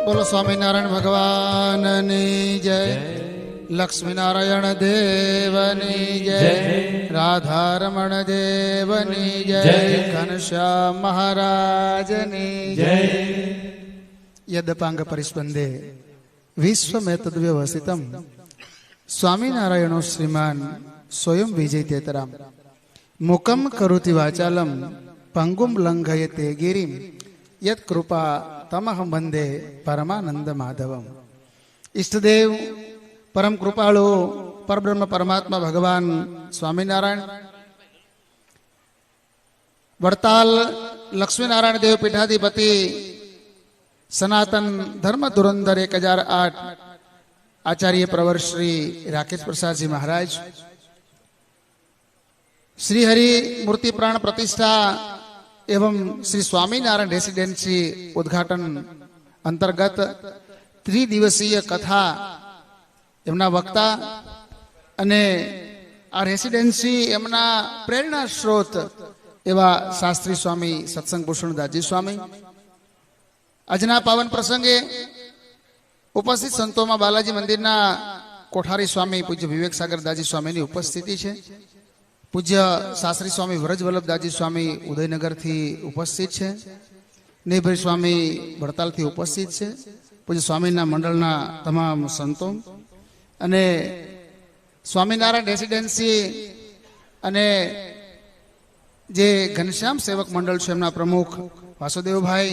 બોલો સ્વામિનારાયણ ભગવાનની જય, લક્ષ્મીનારાયણ દેવની જય, રાધારમણ દેવની જય, ઘનશ્યામ મહારાજની જય. યદપાંગ પરિસ્પંદે વિશ્વમે તદ્વ્યવસ્થિતમ સ્વામિનારાયણો શ્રીમાન સ્વયં વિજયતેતરામ મુકમ કરોતિ વાચાલમ પંગુમ લંઘયતે ગિરિમ યત કૃપા તમહં વંદે પરમાનંદ માધવમ. ઈષ્ટદેવ પરમ કૃપાળુ પરબ્રહ્મ પરમાત્મા ભગવાન સ્વામિનારાયણ વડતાલ લક્ષ્મીનારાયણ દેવ પીઠાધિપતિ સનાતન ધર્મ ધુરંધર 1008 આચાર્ય પ્રવર શ્રી રાકેશ પ્રસાદજી મહારાજ, શ્રી હરિ મૂર્તિ પ્રાણ પ્રતિષ્ઠા एवं श्री स्वामीनारायण रेसिडेंसी उद्घाटन अंतर्गत त्रिदिवसीय कथा एमना वक्ता अने आ रेसिडेंसी एमना प्रेरणा स्रोत एवा शास्त्री स्वामी सत्संग भूषण दासजी स्वामी. आजना पावन प्रसंगे उपस्थित संतों में बालाजी मंदिरना कोठारी स्वामी पूज्य विवेक सागर दासजी स्वामी की उपस्थिति है. पूज्य शास्त्री स्वामी व्रजवल्लभ दासजी स्वामी उदयनगर थी उपस्थित है. नेभर स्वामी वड़ताल थी उपस्थित है. पूज्य स्वामीना मंडलना तमाम संतों अने स्वामीनारायण रेसिडेंसी अने जे घनश्याम सेवक मंडल है एमना प्रमुख वासुदेव भाई,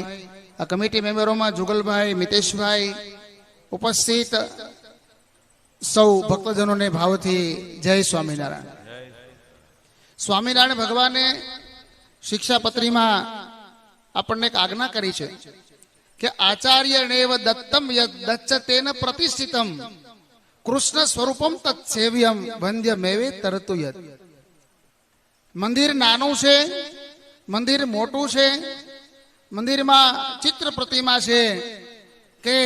आ कमिटी मेम्बरों में जुगल भाई, मितेश भाई उपस्थित सौ भक्तजनों ने भाव थी जय स्वामीनारायण. स्वामीनारायण भगवाने शिक्षापत्री में आपने एक आज्ञा करी है कि आचार्यनेव दत्तम यद दच्चतेन प्रतिष्ठितम कृष्ण स्वरूपम तत्सेव्यम वंद्यमेवे तरतु यद. मंदिर नानु है, मंदिर मोटू है, मंदिर में चित्र प्रतिमा है के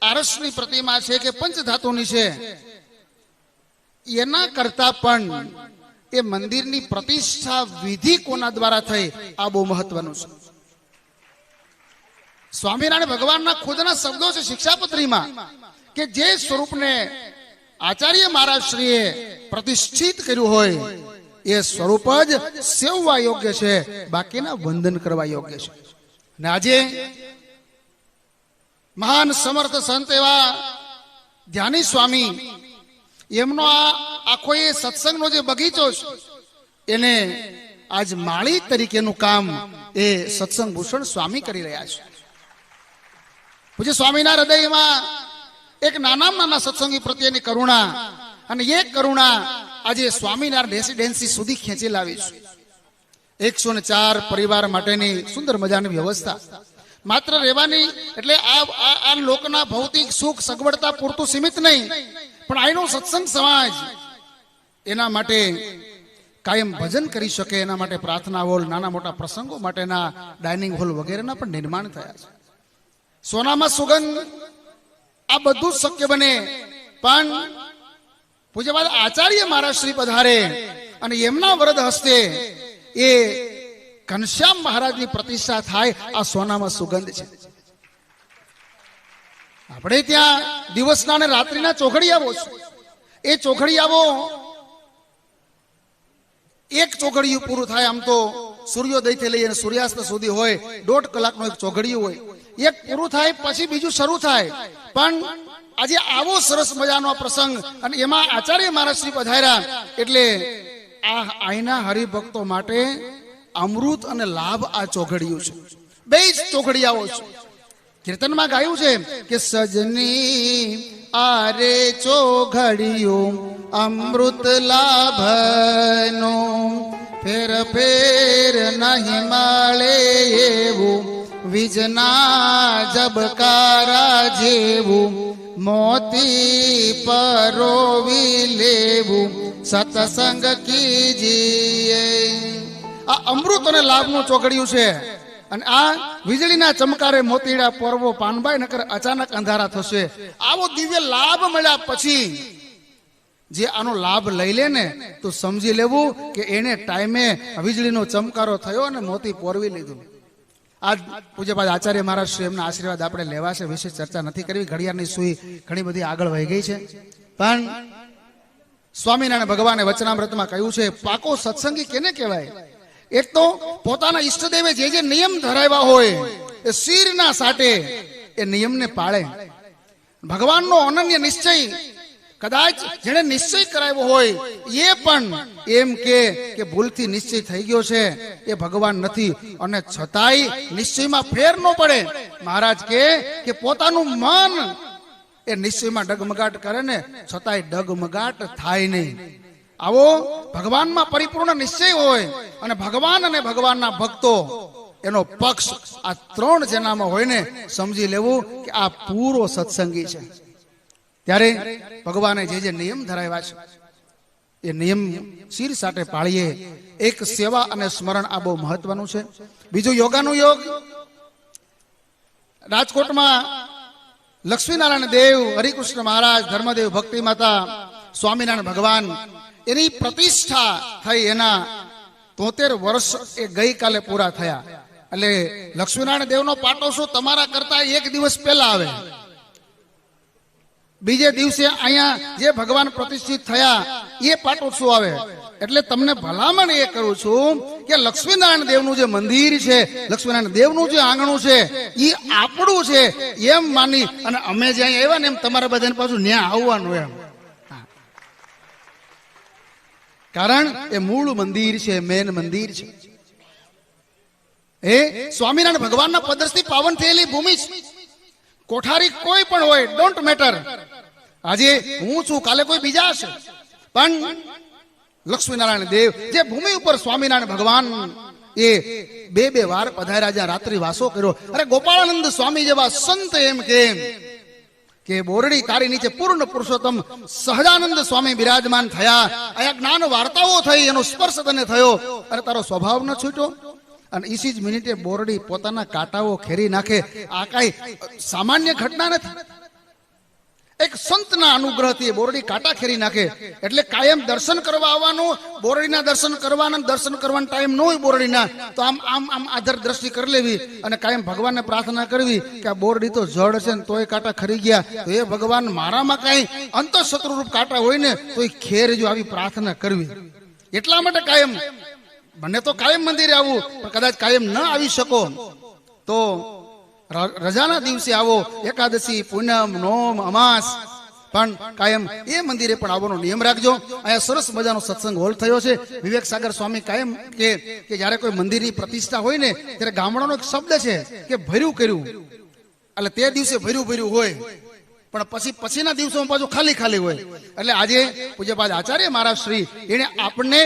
आरसनी प्रतिमा है के पंचधातुनी है, एना करता पण ए मंदिर नी प्रतिष्ठा विधि कोना द्वारा थई आ बहु महत्वनु छे. स्वामीनारायण भगवान ना खुदना शब्दों से शिक्षापत्री में के जे स्वरूप ने आचार्य महाराज श्रीए प्रतिष्ठित कर्यु होय ए स्वरूप ज सेववा योग्य छे, बाकीना वंदन करवा योग्य छे. ने आजे महान समर्थ संत एवा ध्यानी स्वामी एमनो आखो ये सत्संग नो जे बगीचो एने आज माળી तरीकेनु काम ए सत्संग भूषण स्वामी करी रह्या छे. पूज्य स्वामीना हृदयमां एक नानामां नाना सत्संगी प्रत्येनी करुणा अने ये करुणा आजे स्वामीनारायण रेसिडेंसी सुधी खेंची लावी छे. 104 परिवार माटेनी सुंदर मजानी व्यवस्था मात्र રહેવાની એટલે આ લોકના ભૌતિક સુખ સગવડતા પૂરતું સીમિત નહીં, પણ આનો સત્સંગ સમાજ એના માટે કાયમ ભજન કરી શકે એના માટે પ્રાર્થના હોલ, નાના મોટા પ્રસંગો માટેના ડાઇનિંગ હોલ વગેરેના પણ નિર્માણ થયા છે. સોનામાં સુગંધ આ બધું શક્ય બને પણ પૂજ્યપાદ આચાર્ય મહારાજ શ્રી પધારે અને એમના વરદ હસ્તે એ ઘનશ્યામ મહારાજની પ્રતિષ્ઠા થાય, આ સોનામાં સુગંધ છે. આપણે ત્યાં દિવસના અને રાત્રિના ચોઘડિયાઓ છે. એ ચોઘડિયાઓ એક ચોઘડિયું પૂરું થાય, આમ તો સૂર્યોદયથી લઈને સૂર્યાસ્ત સુધી હોય 1.5 કલાકનો એક ચોઘડિયું હોય, એક પૂરું થાય પછી બીજું શરૂ થાય. પણ આજે આવો સરસ મજાનો પ્રસંગ અને એમાં આચાર્ય મહારાજ શ્રી પધાર્યા એટલે આ આઈના હરિભક્તો માટે અમૃત અને લાભ આ ચોઘડિયું છે. બે જ ચોઘડિયાઓ છે. कीर्तन में गायु छे कि सजनी आरे चोघड़ियो अमृत लाभनो फेर फेर नहीं माळे एवं विजना जबकारा जेवं मोती परोवी लेवं सत्संग कीजिए। आ अमृत ने लाभ नु चोघड़िયું છે અને આ વીજળીના ચમકારે મોતીડા પર્વો પાનબાઈ નકર અચાનક અંધારા થશે। આવો દિવ્ય લાભ મળ્યા પછી જે આનો લાભ લઈ લે ને તો સમજી લેવું કે એને ટાઈમે વીજળીનો ચમકારો થયો અને મોતી પોરવી લીધું। આજ પૂજ્યપાદ આચાર્ય મહારાજ શ્રી એમના આશીર્વાદ આપણે લેવા છે, વિશેષ ચર્ચા નથી કરવી. ઘડિયાળની સુઈ ઘણી બધી આગળ વહી ગઈ છે, પણ સ્વામિનારાયણ ભગવાને વચનામૃતમાં કહ્યું છે, પાકો સત્સંગી કેને કહેવાય? એક તો પોતાના ઈષ્ટદેવે જે નિયમ ધરાવ્યા હોય એ શિરના સાટે એ નિયમને પાળે. ભગવાનનો અનન્ય નિશ્ચય કદાચ જેને નિશ્ચય કરાવ્યો હોય એ પણ એમ કે ભૂલથી નિશ્ચય થઈ ગયો છે, એ ભગવાન નથી, અને છતાંય નિશ્ચયમાં ફેર ન પડે. મહારાજ કે પોતાનું મન એ નિશ્ચયમાં ડગમગાટ કરે ને છતાંય ડગમગાટ થાય નહીં. આવો ભગવાનમાં પરિપૂર્ણ નિશ્ચય હોય અને ભગવાન અને ભગવાનના ભક્તો એનો પક્ષ આ ત્રણ જેનામાં હોય ને સમજી લેવું કે આ પૂરો સત્સંગી છે. ત્યારે ભગવાને જે નિયમ ધરાવ્યા છે એ નિયમ શિર સાથે પાળીએ. એક સેવા અને સ્મરણ આ બહુ મહત્વનું છે. બીજું યોગાનું યોગ. રાજકોટમાં લક્ષ્મીનારાયણ દેવ, હરિકૃષ્ણ મહારાજ, ધર્મદેવ, ભક્તિ માતા, સ્વામિનારાયણ ભગવાન એની પ્રતિષ્ઠા થઈ. એના 73 વર્ષ એ ગઈકાલે પૂરા થયા. એટલે લક્ષ્મીનારાયણ દેવનો પાટોત્સવ તમારા કરતા એક દિવસ પહેલા આવે. બીજે દિવસે અહીંયા જે ભગવાન પ્રતિષ્ઠિત થયા એ પાટોત્સવ આવે. એટલે તમને ભલામણ એ કરું છું કે લક્ષ્મીનારાયણ દેવનું જે મંદિર છે, લક્ષ્મીનારાયણ દેવનું જે આંગણું છે એ આપણું છે એમ માની અને અમે જ્યાં આવ્યા ને એમ તમારે બધાને પાછું ન્યા આવવાનું એમ. કારણ એ મૂળ મંદિર છે, મેન મંદિર છે. એ સ્વામિનારાયણ ભગવાનના પદરથી પાવન થયેલી ભૂમિ છે. કોઠારી કોઈ પણ હોય, ડોન્ટ મેટર. આજે હું છું, કાલે કોઈ બીજા હશે, પણ લક્ષ્મીનારાયણ દેવ જે ભૂમિ ઉપર સ્વામિનારાયણ ભગવાન એ બે વાર પધાર્યા, જ્યાં રાત્રિ વાસો કર્યો. અરે ગોપાળાનંદ સ્વામી જેવા સંત એમ કે બોરડી તારી નીચે પૂર્ણ પુરુષોત્તમ સહજાનંદ સ્વામી બિરાજમાન થયા. અહીંયા જ્ઞાન વાર્તાઓ થઈ, એનો સ્પર્શ તને થયો અને તારો સ્વભાવ ન છૂટ્યો. અને ઇસી જ મિનિટે બોરડી પોતાના કાંટાઓ ખેરી નાખે. આ કઈ સામાન્ય ઘટના નથી. એક સંતના અનુગ્રહથી બોરડી કાંટા ખેરી નાખે. એટલે કાયમ દર્શન કરવા આવવાનું, બોરડીના દર્શન કરવાનો ટાઈમ ન હોય બોરડીના, તો આમ આધર દ્રષ્ટિ કરી લેવી અને કાયમ ભગવાનને પ્રાર્થના કરવી કે આ બોરડી તો જડ છે ને તોય કાંટા ખરી ગયા, તો એ ભગવાન મારામાં કઈ અંતઃશત્રુરૂપ કાંટા હોય ને તો એ ખેરજો, આવી પ્રાર્થના કરવી. એટલા માટે કાયમ મને તો કાયમ મંદિરે આવવું, પણ કદાચ કાયમ ન આવી શકો તો રજાના દિવસે આવો, એકાદશી, પૂનમ, નોમ, અમાસ, પણ કાયમ એ મંદિરે પણ આવવાનો નિયમ રાખજો. અહીંયા સરસ મજાનો સત્સંગ હોલ થયો છે. વિવેક સાગર સ્વામી કાયમ કે જયારે કોઈ મંદિરની પ્રતિષ્ઠા હોય ને ત્યારે ગામડાનો એક શબ્દ છે કે ભર્યું કર્યું. એટલે તે દિવસે ભર્યું હોય, પણ પછીના દિવસોમાં પાછું ખાલી હોય. એટલે આજે પૂજ્યપાદ આચાર્ય મહારાજ શ્રી એને આપણને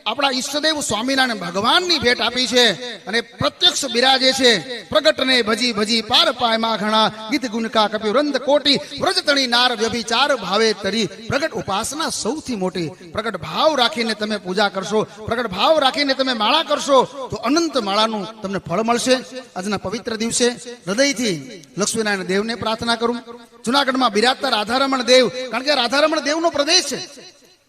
આપણા ઈષ્ટદેવ સ્વામિનારાયણ ભગવાનની ભેટ આપી છે અને પ્રત્યક્ષ બિરાજે છે. પ્રગટને ભજી ભજી પાર પાય માં ઘણા, ગીત ગુણકા કપ્યું રંદ કોટી, વ્રજતણી નાર વ્યભિચાર ભાવે તરી. પ્રગટ ઉપાસના સૌથી મોટી. પ્રગટ ભાવ રાખીને તમે પૂજા કરશો, પ્રગટ ભાવ રાખીને તમે માળા કરશો તો અનંત માળાનું તમને ફળ મળશે. આજના પવિત્ર દિવસે હૃદયથી લક્ષ્મીનારાયણ દેવને પ્રાર્થના કરું. જુનાગઢમાં બિરાજતા રાધારમણ દેવ, કારણ કે રાધારમણ દેવનો પ્રદેશ છે.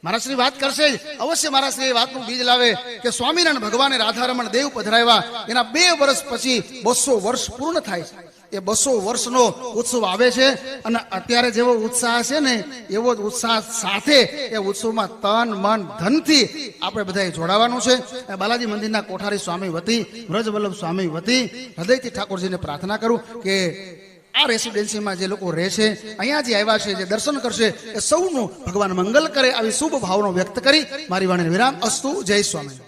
મહારાજશ્રી વાત કરશે અવશ્ય. મહારાજશ્રી વાતનું બીજ લાવે કે સ્વામિનારાયણ ભગવાને રાધારમણ દેવ પધરાવ્યા. એના 2 વર્ષ પછી 200 વર્ષ પૂર્ણ થાય છે. એ 200 વર્ષનો ઉત્સવ આવે છે અને અત્યારે જેવો ઉત્સાહ છે ને એવો જ ઉત્સાહ સાથે એ ઉત્સવમાં તન મન ધનથી આપણે બધાએ જોડાવાનું છે. બાલાજી મંદિરના કોઠારી સ્વામી વતી, વ્રજવલ્લભ સ્વામી વતી હૃદયથી ઠાકોરજીને પ્રાર્થના કરું કે આ રેસિડેન્સીમાં જે લોકો રહે છે, અહીંયા જે આવ્યા છે, જે દર્શન કરશે, એ સૌનું ભગવાન મંગલ કરે, આવી શુભ ભાવનો વ્યક્ત કરી મારી વાણીને વિરામ. અસ્તુ. જય સ્વામી.